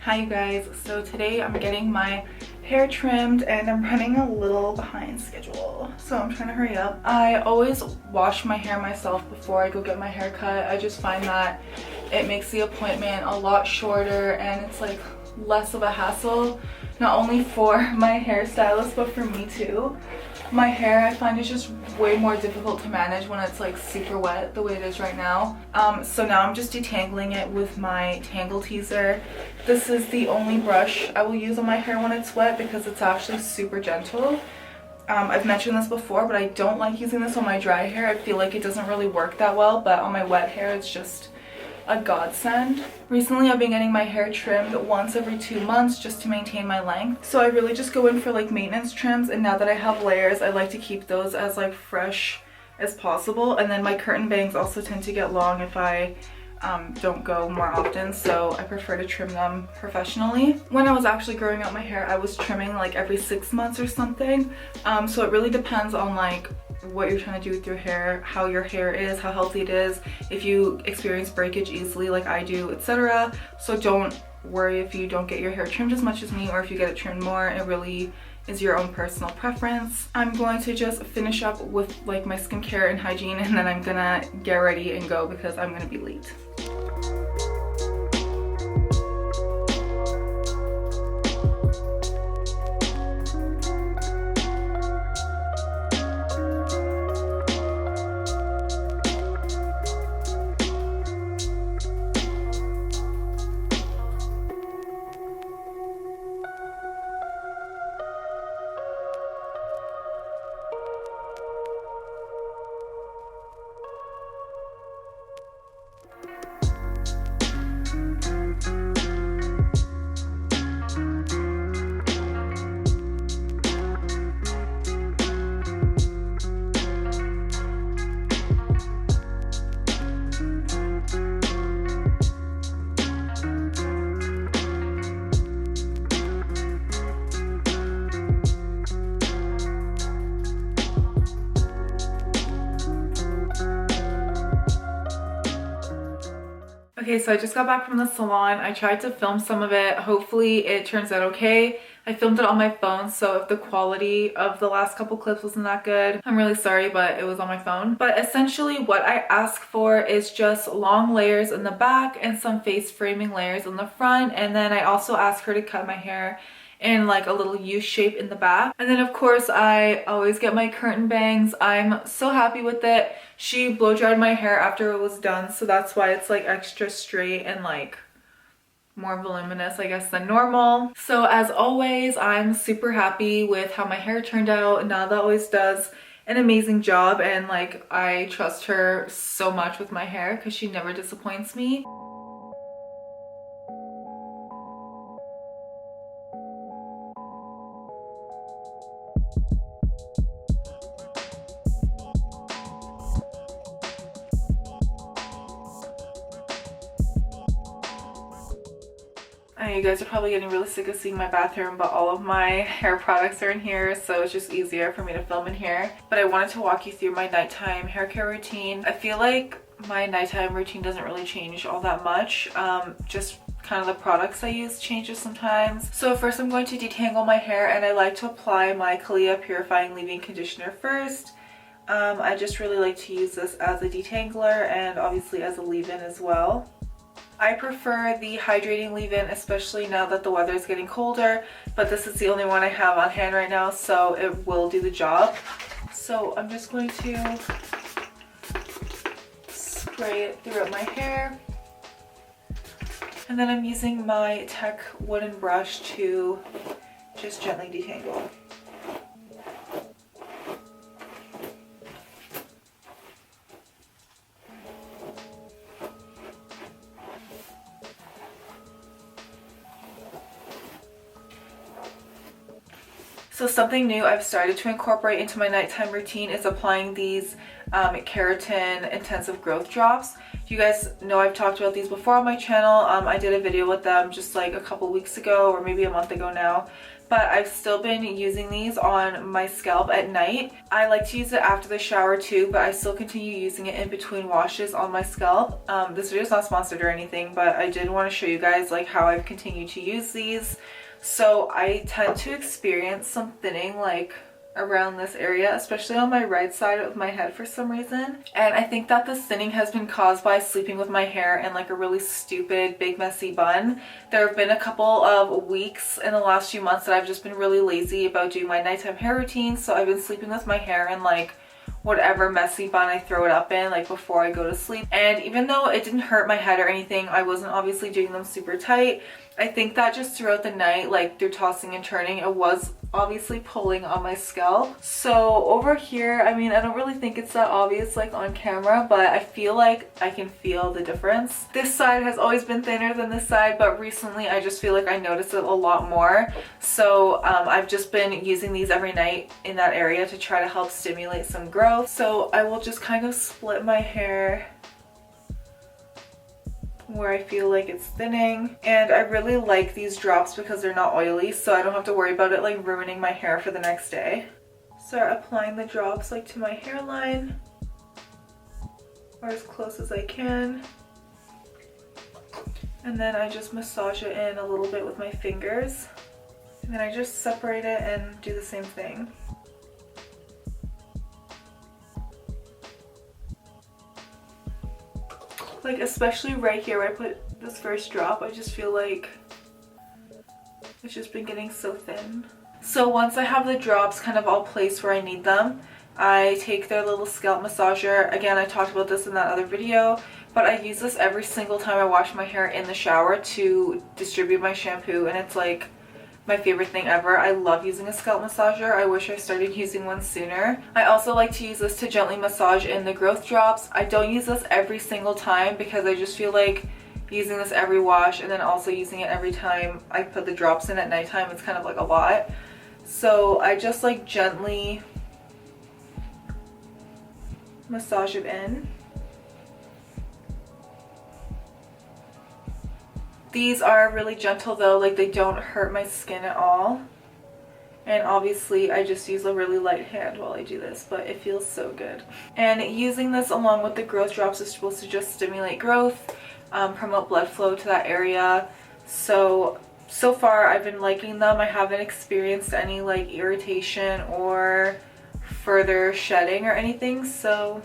Hi you guys, so today I'm getting my hair trimmed and I'm running a little behind schedule, so I'm trying to hurry up. I always wash my hair myself before I go get my hair cut. I just find that it makes the appointment a lot shorter and it's like less of a hassle, not only for my hairstylist but for me too. My hair, I find, is just way more difficult to manage when it's like super wet the way it is right now. So now I'm just detangling it with my Tangle Teaser. This is the only brush I will use on my hair when it's wet because it's actually super gentle. I've mentioned this before, but I don't like using this on my dry hair. I feel like it doesn't really work that well, but on my wet hair it's just a godsend. Recently I've been getting my hair trimmed once every 2 months just to maintain my length. So I really just go in for like maintenance trims, and now that I have layers I like to keep those as like fresh as possible. And then my curtain bangs also tend to get long if I don't go more often, so I prefer to trim them professionally. When I was actually growing out my hair I was trimming like every 6 months or something. So it really depends on like what you're trying to do with your hair, how your hair is, how healthy it is, if you experience breakage easily like I do, etc. So don't worry if you don't get your hair trimmed as much as me, or if you get it trimmed more. It really is your own personal preference. I'm going to just finish up with like my skincare and hygiene, and then I'm gonna get ready and go because I'm gonna be late. Okay, so I just got back from the salon. I tried to film some of it. Hopefully it turns out okay. I filmed it on my phone, so if the quality of the last couple clips wasn't that good, I'm really sorry, but it was on my phone. But essentially what I ask for is just long layers in the back and some face framing layers in the front. And then I also ask her to cut my hair in like a little U shape in the back. And then of course I always get my curtain bangs. I'm so happy with it. She blow dried my hair after it was done, so that's why it's like extra straight and like more voluminous, I guess, than normal. So as always, I'm super happy with how my hair turned out. Nada always does an amazing job, and like I trust her so much with my hair because she never disappoints me. I know you guys are probably getting really sick of seeing my bathroom, but all of my hair products are in here, so it's just easier for me to film in here. But I wanted to walk you through my nighttime hair care routine. I feel like my nighttime routine doesn't really change all that much. Just kind of the products I use changes sometimes. So first I'm going to detangle my hair, and I like to apply my Kalia Purifying Leave-In Conditioner first. I just really like to use this as a detangler and obviously as a leave-in as well. I prefer the hydrating leave-in, especially now that the weather is getting colder, but this is the only one I have on hand right now, so it will do the job. So I'm just going to spray it throughout my hair, and then I'm using my Tech wooden brush to just gently detangle. So something new I've started to incorporate into my nighttime routine is applying these Keratin intensive growth drops. You guys know I've talked about these before on my channel. I did a video with them just like a couple weeks ago or maybe a month ago now. But I've still been using these on my scalp at night. I like to use it after the shower too, but I still continue using it in between washes on my scalp. This video is not sponsored or anything, but I did want to show you guys like how I've continued to use these. So I tend to experience some thinning like around this area, especially on my right side of my head for some reason. And I think that this thinning has been caused by sleeping with my hair in like a really stupid big messy bun. There have been a couple of weeks in the last few months that I've just been really lazy about doing my nighttime hair routine, so I've been sleeping with my hair in like whatever messy bun I throw it up in like before I go to sleep. And even though it didn't hurt my head or anything, I wasn't obviously doing them super tight. I think that just throughout the night, like through tossing and turning, it was obviously pulling on my scalp. So over here, I mean, I don't really think it's that obvious like on camera, but I feel like I can feel the difference. This side has always been thinner than this side, but recently I just feel like I notice it a lot more. So I've just been using these every night in that area to try to help stimulate some growth. So I will just kind of split my hair where I feel like it's thinning, and I really like these drops because they're not oily, so I don't have to worry about it like ruining my hair for the next day. Start applying the drops like to my hairline or as close as I can, and then I just massage it in a little bit with my fingers, and then I just separate it and do the same thing. Like especially right here where I put this first drop, I just feel like it's just been getting so thin. So once I have the drops kind of all placed where I need them, I take their little scalp massager. Again, I talked about this in that other video, but I use this every single time I wash my hair in the shower to distribute my shampoo, and it's like my favorite thing ever. I love using a scalp massager. I wish I started using one sooner. I also like to use this to gently massage in the growth drops. I don't use this every single time because I just feel like using this every wash and then also using it every time I put the drops in at nighttime, it's kind of like a lot. So I just like gently massage it in. These are really gentle though, like they don't hurt my skin at all. And obviously I just use a really light hand while I do this, but it feels so good. And using this along with the growth drops is supposed to just stimulate growth, promote blood flow to that area. So far I've been liking them. I haven't experienced any like irritation or further shedding or anything, so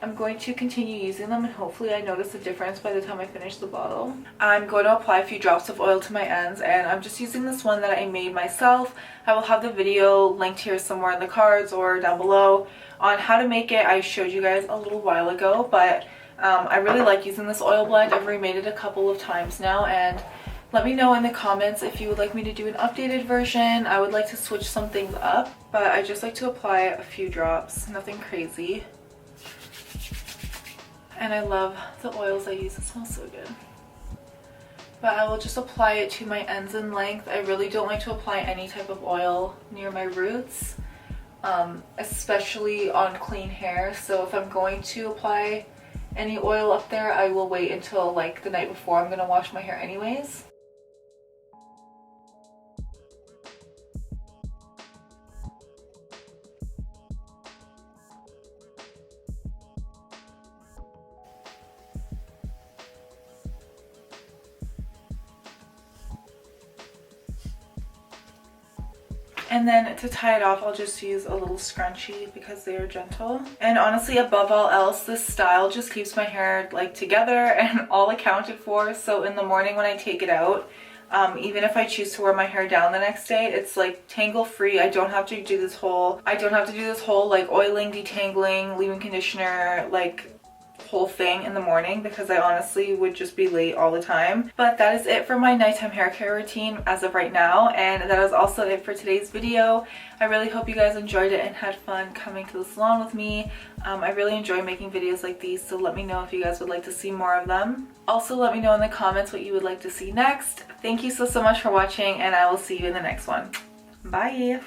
I'm going to continue using them, and hopefully I notice a difference by the time I finish the bottle. I'm going to apply a few drops of oil to my ends, and I'm just using this one that I made myself. I will have the video linked here somewhere in the cards or down below on how to make it. I showed you guys a little while ago, but I really like using this oil blend. I've remade it a couple of times now, and let me know in the comments if you would like me to do an updated version. I would like to switch some things up, but I just like to apply a few drops, nothing crazy. And I love the oils I use, it smells so good. But I will just apply it to my ends and length. I really don't like to apply any type of oil near my roots, especially on clean hair. So if I'm going to apply any oil up there, I will wait until like the night before I'm gonna wash my hair anyways. And then to tie it off, I'll just use a little scrunchie because they are gentle. And honestly, above all else, this style just keeps my hair like together and all accounted for. So in the morning when I take it out, even if I choose to wear my hair down the next day, it's like tangle free. I don't have to do this whole like oiling, detangling, leave-in conditioner, like whole thing in the morning, because I honestly would just be late all the time. But that is it for my nighttime hair care routine as of right now, and that is also it for today's video. I really hope you guys enjoyed it and had fun coming to the salon with me. I really enjoy making videos like these, so let me know if you guys would like to see more of them. Also, let me know in the comments what you would like to see next. Thank you so much for watching, and I will see you in the next one. Bye!